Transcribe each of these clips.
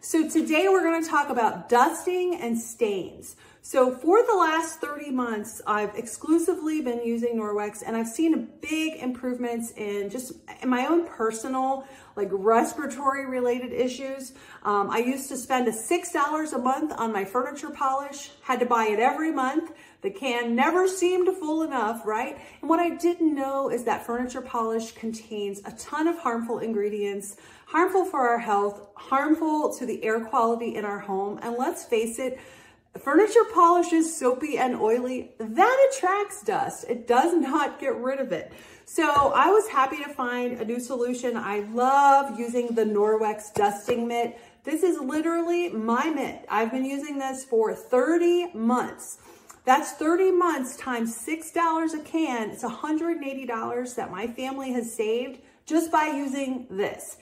So today we're going to talk about dusting and stains. So for the last 30 months, I've exclusively been using Norwex, and I've seen big improvements in just in my own personal, like respiratory related issues. I used to spend $6 a month on my furniture polish, had to buy it every month. The can never seemed full enough, right? And what I didn't know is that furniture polish contains a ton of harmful ingredients, harmful for our health, harmful to the air quality in our home. And let's face it, furniture polish is soapy and oily. That attracts dust. It does not get rid of it. So I was happy to find a new solution. I love using the Norwex dusting mitt. This is literally my mitt. I've been using this for 30 months. That's 30 months times $6 a can. It's $180 that my family has saved just by using this.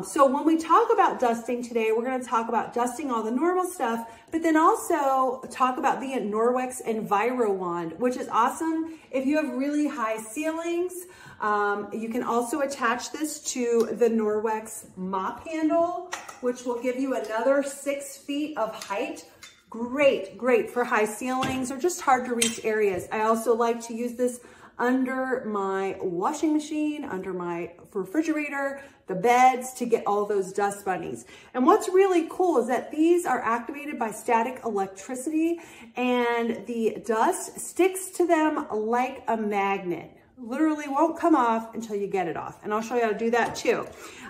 So when we talk about dusting today, we're going to talk about dusting all the normal stuff, but then also talk about the Norwex Enviro Wand, which is awesome. If you have really high ceilings, you can also attach this to the Norwex mop handle, which will give you another 6 feet of height. Great for high ceilings or just hard to reach areas. I also like to use this under my washing machine, under my refrigerator, the beds, to get all those dust bunnies. And what's really cool is that these are activated by static electricity, and the dust sticks to them like a magnet. Literally won't come off until you get it off. And I'll show you how to do that too.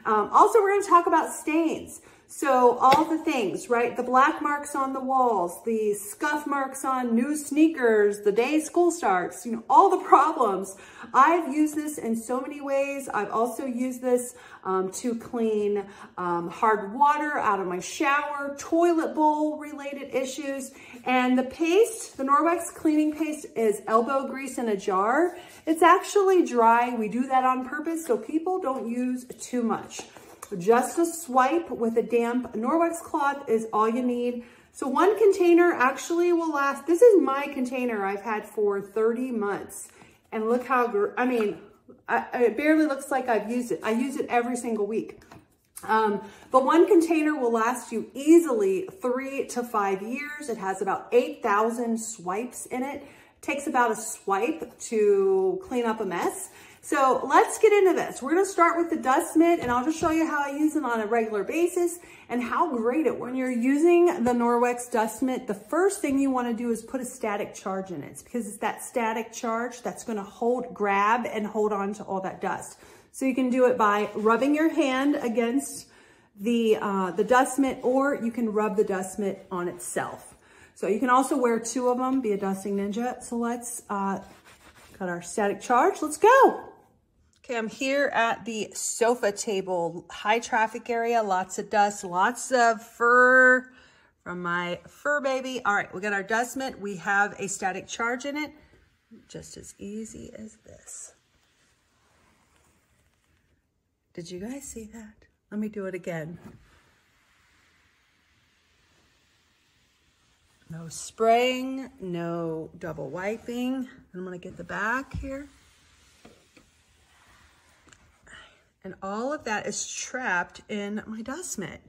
Also, we're going to talk about stains. So all the things, right? The black marks on the walls, the scuff marks on new sneakers, the day school starts, you know, all the problems. I've used this in so many ways. I've also used this to clean hard water out of my shower, toilet bowl related issues. And the paste, the Norwex cleaning paste, is elbow grease in a jar. It's actually dry. We do that on purpose so people don't use too much. Just a swipe with a damp Norwex cloth is all you need. So one container actually will last. This is my container I've had for 30 months. And look how, I mean, it barely looks like I've used it. I use it every single week. But one container will last you easily 3 to 5 years. It has about 8,000 swipes in it. Takes about a swipe to clean up a mess. So let's get into this. We're going to start with the dust mitt, and I'll just show you how I use it on a regular basis and how great it. When you're using the Norwex dust mitt, the first thing you want to do is put a static charge in it. It's because it's that static charge that's going to grab and hold on to all that dust. So you can do it by rubbing your hand against the dust mitt, or you can rub the dust mitt on itself. So you can also wear 2 of them, be a dusting ninja. So let's got our static charge. Let's go. Okay, I'm here at the sofa table, high traffic area, lots of dust, lots of fur from my fur baby. All right, we got our dust mitt. We have a static charge in it, just as easy as this. Did you guys see that? Let me do it again. No spraying, no double wiping. I'm gonna get the back here. And all of that is trapped in my dust mitt.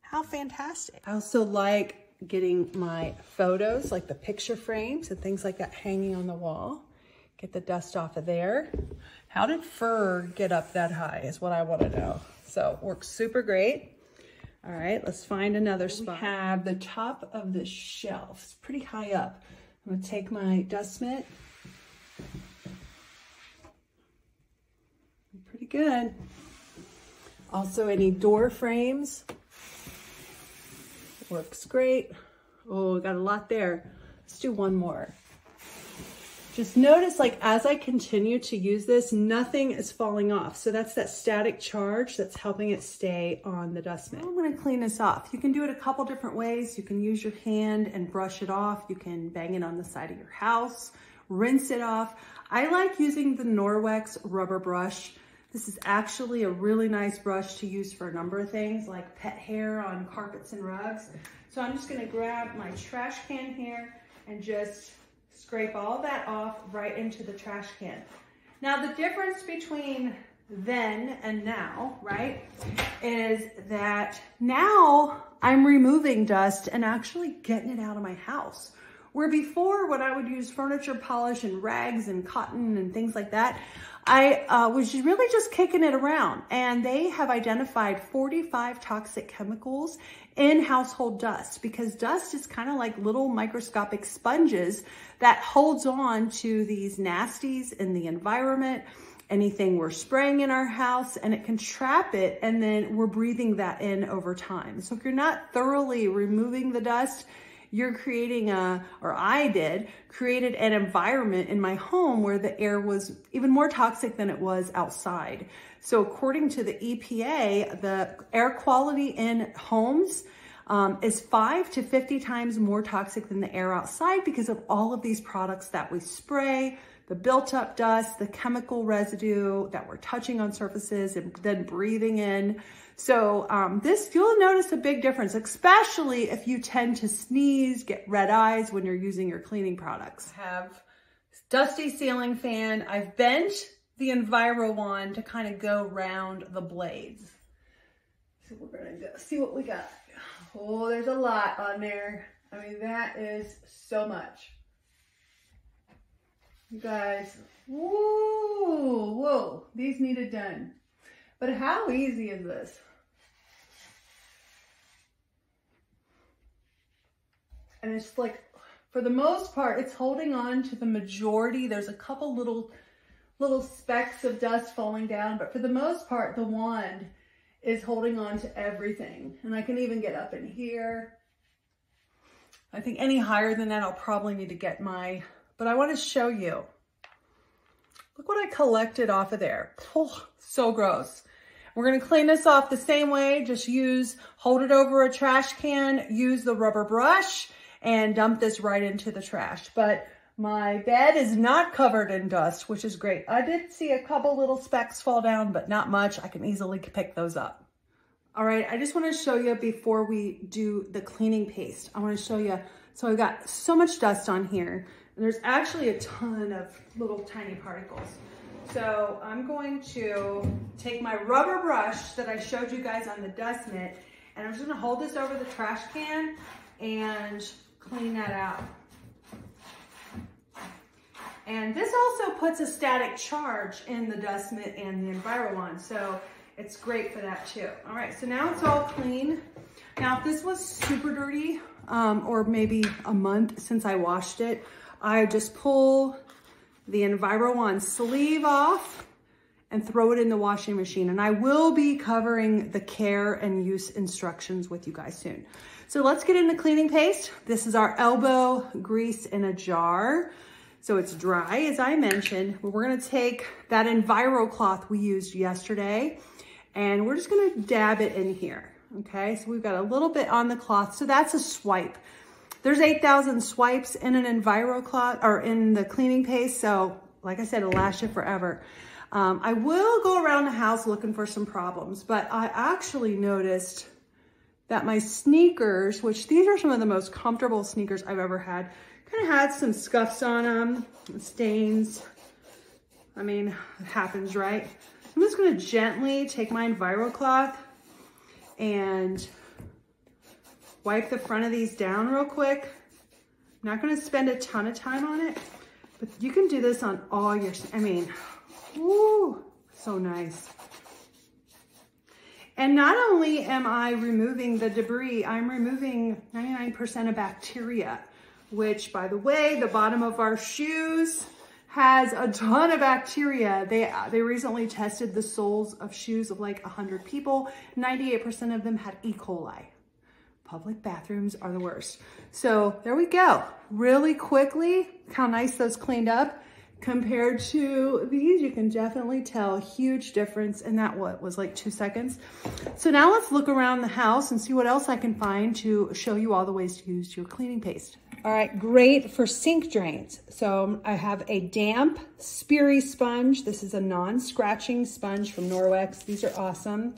How fantastic. I also like getting my photos, like the picture frames and things like that, hanging on the wall. Get the dust off of there. How did fur get up that high is what I wanna know. So it works super great. All right, let's find another spot. We have the top of the shelf. It's pretty high up. I'm gonna take my dust mitt. Pretty good. Also, any door frames. Works great. Oh, got a lot there. Let's do one more. Just notice, like, as I continue to use this, nothing is falling off. So that's that static charge that's helping it stay on the dust mitt. I'm gonna clean this off. You can do it a couple different ways. You can use your hand and brush it off. You can bang it on the side of your house, rinse it off. I like using the Norwex rubber brush. This is actually a really nice brush to use for a number of things, like pet hair on carpets and rugs. So I'm just gonna grab my trash can here and just scrape all that off right into the trash can. Now the difference between then and now, right, is that now I'm removing dust and actually getting it out of my house. Where before, when I would use furniture polish and rags and cotton and things like that, I was really just kicking it around. And they have identified 45 toxic chemicals in household dust, because dust is kind of like little microscopic sponges that holds on to these nasties in the environment, anything we're spraying in our house, and it can trap it, and then we're breathing that in over time. So if you're not thoroughly removing the dust, you're creating created an environment in my home where the air was even more toxic than it was outside. So according to the EPA, the air quality in homes is 5 to 50 times more toxic than the air outside because of all of these products that we spray, the built up dust, the chemical residue that we're touching on surfaces and then breathing in. So you'll notice a big difference, especially if you tend to sneeze, get red eyes when you're using your cleaning products. I have dusty ceiling fan. I've bent the Enviro wand to kind of go round the blades. So we're gonna go see what we got. Oh, there's a lot on there. I mean, that is so much. You guys, whoa, these needed done. But how easy is this? And it's like, for the most part, it's holding on to the majority. There's a couple little specks of dust falling down, but for the most part, the wand is holding on to everything. And I can even get up in here. I think any higher than that, I'll probably need to get but I want to show you. Look what I collected off of there. Oh, so gross. We're going to clean this off the same way. Just hold it over a trash can, use the rubber brush, and dump this right into the trash. But my bed is not covered in dust, which is great. I did see a couple little specks fall down, but not much. I can easily pick those up. All right, I just want to show you before we do the cleaning paste. I want to show you, so I've got so much dust on here, and there's actually a ton of little tiny particles. So I'm going to take my rubber brush that I showed you guys on the dust mitt, and I'm just gonna hold this over the trash can and clean that out. And this also puts a static charge in the dust mitt and the Enviro wand, so it's great for that too. All right, so now it's all clean. Now, if this was super dirty, or maybe a month since I washed it, I just pull the Enviro wand sleeve off and throw it in the washing machine. And I will be covering the care and use instructions with you guys soon. So let's get into cleaning paste. This is our elbow grease in a jar. So it's dry, as I mentioned. We're gonna take that Enviro cloth we used yesterday, and we're just gonna dab it in here, okay? So we've got a little bit on the cloth. So that's a swipe. There's 8,000 swipes in an Enviro cloth, or in the cleaning paste. So like I said, it'll last you forever. I will go around the house looking for some problems, but I actually noticed that my sneakers, which these are some of the most comfortable sneakers I've ever had, kind of had some scuffs on them, stains. I mean, it happens, right? I'm just gonna gently take my Enviro cloth and wipe the front of these down real quick. I'm not gonna spend a ton of time on it, but you can do this on all your, woo, so nice. And not only am I removing the debris, I'm removing 99% of bacteria, which, by the way, the bottom of our shoes has a ton of bacteria. They recently tested the soles of shoes of like 100 people. 98% of them had E. coli. Public bathrooms are the worst. So there we go. Really quickly, how nice those cleaned up. Compared to these, you can definitely tell a huge difference in that, was like 2 seconds. So now let's look around the house and see what else I can find to show you all the ways to use your cleaning paste. All right, great for sink drains. So I have a damp, speary sponge. This is a non-scratching sponge from Norwex. These are awesome.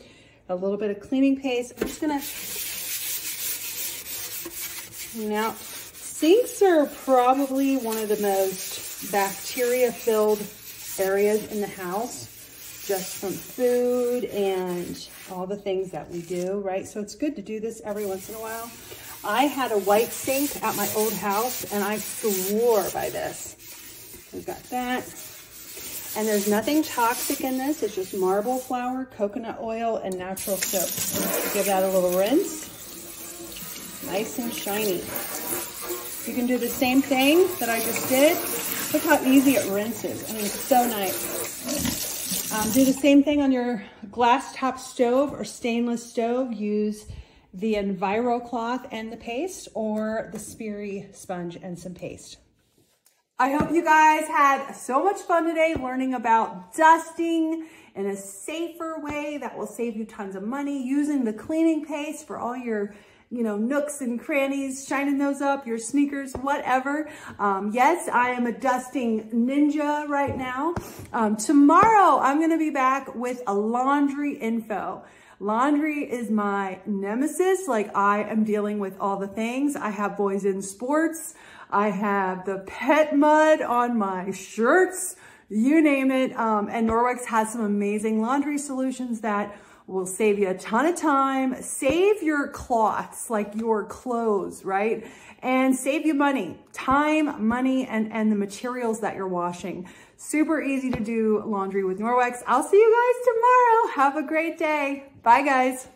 A little bit of cleaning paste. I'm just gonna, now, sinks are probably one of the most bacteria-filled areas in the house. just from food and all the things that we do, right? So it's good to do this every once in a while. I had a white sink at my old house and I swore by this. We've got that. And there's nothing toxic in this. It's just marble flour, coconut oil, and natural soap. Give that a little rinse. Nice and shiny. You can do the same thing that I just did. Look how easy it rinses. I mean, it's so nice. Do the same thing on your glass top stove or stainless stove. Use the Enviro cloth and the paste, or the Sperry sponge and some paste. I hope you guys had so much fun today learning about dusting in a safer way that will save you tons of money, using the cleaning paste for all your nooks and crannies, shining those up, your sneakers, whatever. Yes, I am a dusting ninja right now. Tomorrow, I'm gonna be back with a laundry info. Laundry is my nemesis. Like, I am dealing with all the things. I have boys in sports. I have the pet mud on my shirts, you name it. And Norwex has some amazing laundry solutions that will save you a ton of time, save your cloths, like your clothes, right? And save you money, time, money, and the materials that you're washing. Super easy to do laundry with Norwex. I'll see you guys tomorrow. Have a great day. Bye, guys.